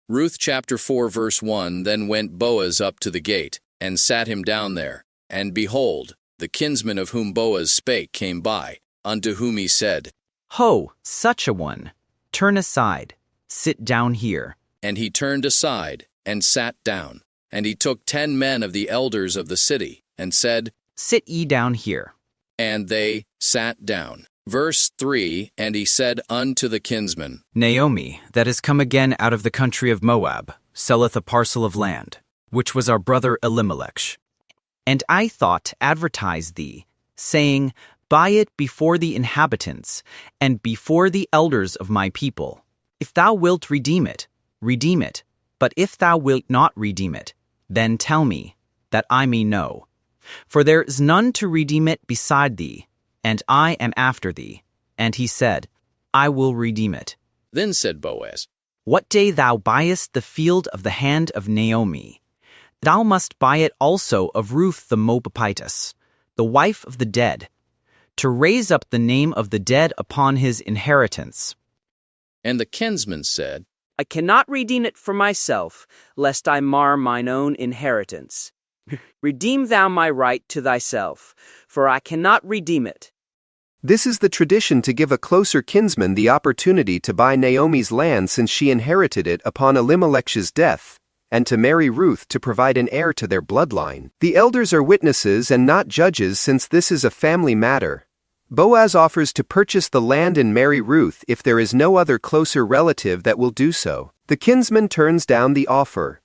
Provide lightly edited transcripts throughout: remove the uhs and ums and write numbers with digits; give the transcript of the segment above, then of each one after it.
Ruth chapter 4 verse 1. Then went Boaz up to the gate, and sat him down there. And behold, the kinsman of whom Boaz spake came by, unto whom he said, Ho, such a one! Turn aside, sit down here. And he turned aside, and sat down. And he took 10 men of the elders of the city, and said, Sit ye down here. And they sat down. Verse 3. And he said unto the kinsman, Naomi, that is come again out of the country of Moab, selleth a parcel of land, which was our brother Elimelech's. And I thought advertise thee, saying, Buy it before the inhabitants, and before the elders of my people. If thou wilt redeem it, redeem it. But if thou wilt not redeem it, then tell me, that I may know. For there is none to redeem it beside thee, and I am after thee. And he said, I will redeem it. Then said Boaz, What day thou buyest the field of the hand of Naomi, thou must buy it also of Ruth the Moabitess, the wife of the dead, to raise up the name of the dead upon his inheritance. And the kinsman said, I cannot redeem it for myself, lest I mar mine own inheritance. Redeem thou my right to thyself, for I cannot redeem it. This is the tradition to give a closer kinsman the opportunity to buy Naomi's land since she inherited it upon Elimelech's death, and to marry Ruth to provide an heir to their bloodline. The elders are witnesses and not judges since this is a family matter. Boaz offers to purchase the land and marry Ruth if there is no other closer relative that will do so. The kinsman turns down the offer.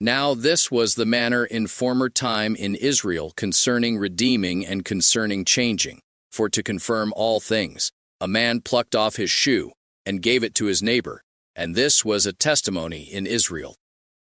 Now this was the manner in former time in Israel concerning redeeming and concerning changing. For to confirm all things, a man plucked off his shoe, and gave it to his neighbor, and this was a testimony in Israel.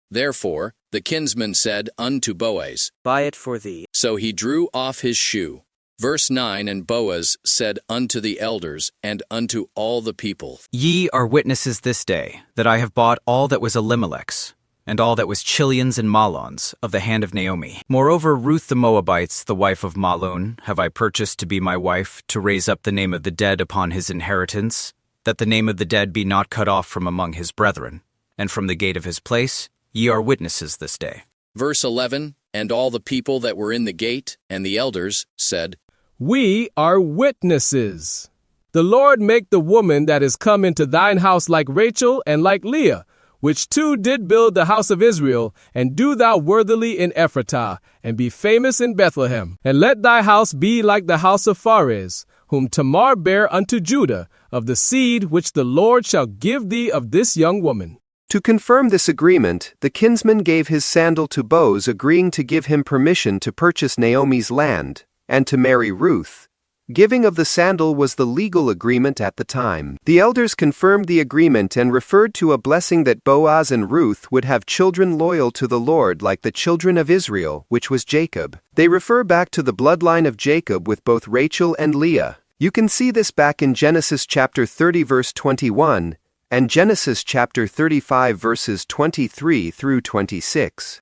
Therefore the kinsman said unto Boaz, Buy it for thee. So he drew off his shoe. Verse 9. And Boaz said unto the elders and unto all the people, Ye are witnesses this day, that I have bought all that was Elimelech's, and all that was Chilion's and Mahlon's, of the hand of Naomi. Moreover, Ruth the Moabites, the wife of Mahlon, have I purchased to be my wife, to raise up the name of the dead upon his inheritance, that the name of the dead be not cut off from among his brethren. And from the gate of his place ye are witnesses this day. Verse 11. And all the people that were in the gate, and the elders, said, We are witnesses. The Lord make the woman that is come into thine house like Rachel and like Leah, which two did build the house of Israel, and do thou worthily in Ephratah, and be famous in Bethlehem. And let thy house be like the house of Pharez, whom Tamar bare unto Judah, of the seed which the Lord shall give thee of this young woman. To confirm this agreement, the kinsman gave his sandal to Boaz, agreeing to give him permission to purchase Naomi's land, and to marry Ruth. Giving of the sandal was the legal agreement at the time. The elders confirmed the agreement and referred to a blessing that Boaz and Ruth would have children loyal to the Lord like the children of Israel, which was Jacob. They refer back to the bloodline of Jacob with both Rachel and Leah. You can see this back in Genesis chapter 30 verse 21 and Genesis chapter 35 verses 23 through 26.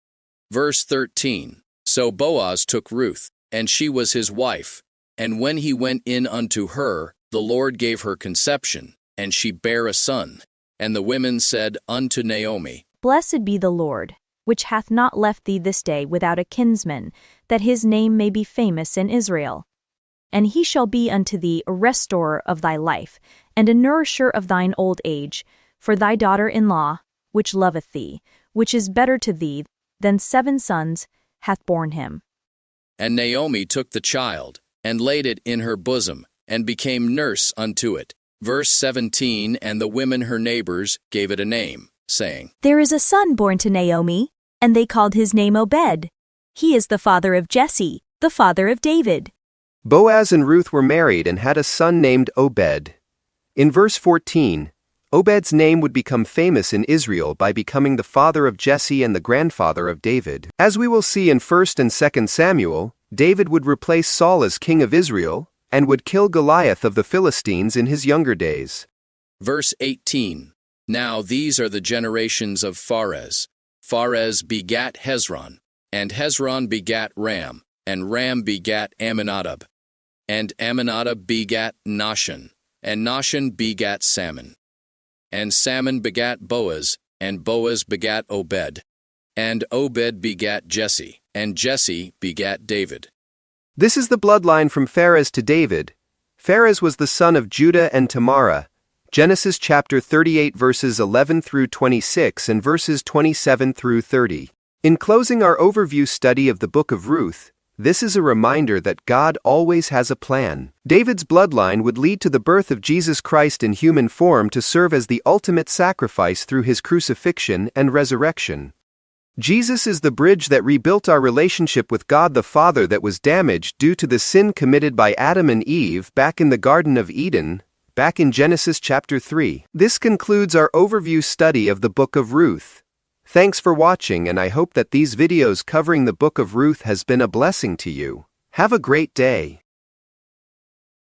Verse 13. So Boaz took Ruth, and she was his wife. And when he went in unto her, the Lord gave her conception, and she bare a son. And the women said unto Naomi, Blessed be the Lord, which hath not left thee this day without a kinsman, that his name may be famous in Israel. And he shall be unto thee a restorer of thy life, and a nourisher of thine old age, for thy daughter-in-law, which loveth thee, which is better to thee than 7 sons, hath borne him. And Naomi took the child, and laid it in her bosom, and became nurse unto it. Verse 17. And the women her neighbors gave it a name, saying, There is a son born to Naomi, and they called his name Obed. He is the father of Jesse, the father of David. Boaz and Ruth were married and had a son named Obed. In verse 14, Obed's name would become famous in Israel by becoming the father of Jesse and the grandfather of David. As we will see in 1 and 2 Samuel, David would replace Saul as king of Israel and would kill Goliath of the Philistines in his younger days. Verse 18. Now these are the generations of Pharez. Pharez begat Hezron, and Hezron begat Ram, and Ram begat Amminadab. And Amminadab begat Nahshon, and Nahshon begat Salmon. And Salmon begat Boaz, And Boaz begat Obed. And Obed begat Jesse, and Jesse begat David. This is the bloodline from Pharez to David. Pharez was the son of Judah and Tamara. Genesis chapter 38 verses 11 through 26 and verses 27 through 30. In closing our overview study of the book of Ruth, this is a reminder that God always has a plan. David's bloodline would lead to the birth of Jesus Christ in human form to serve as the ultimate sacrifice through his crucifixion and resurrection. Jesus is the bridge that rebuilt our relationship with God the Father that was damaged due to the sin committed by Adam and Eve back in the Garden of Eden, back in Genesis chapter 3. This concludes our overview study of the book of Ruth. Thanks for watching, and I hope that these videos covering the book of Ruth has been a blessing to you. Have a great day.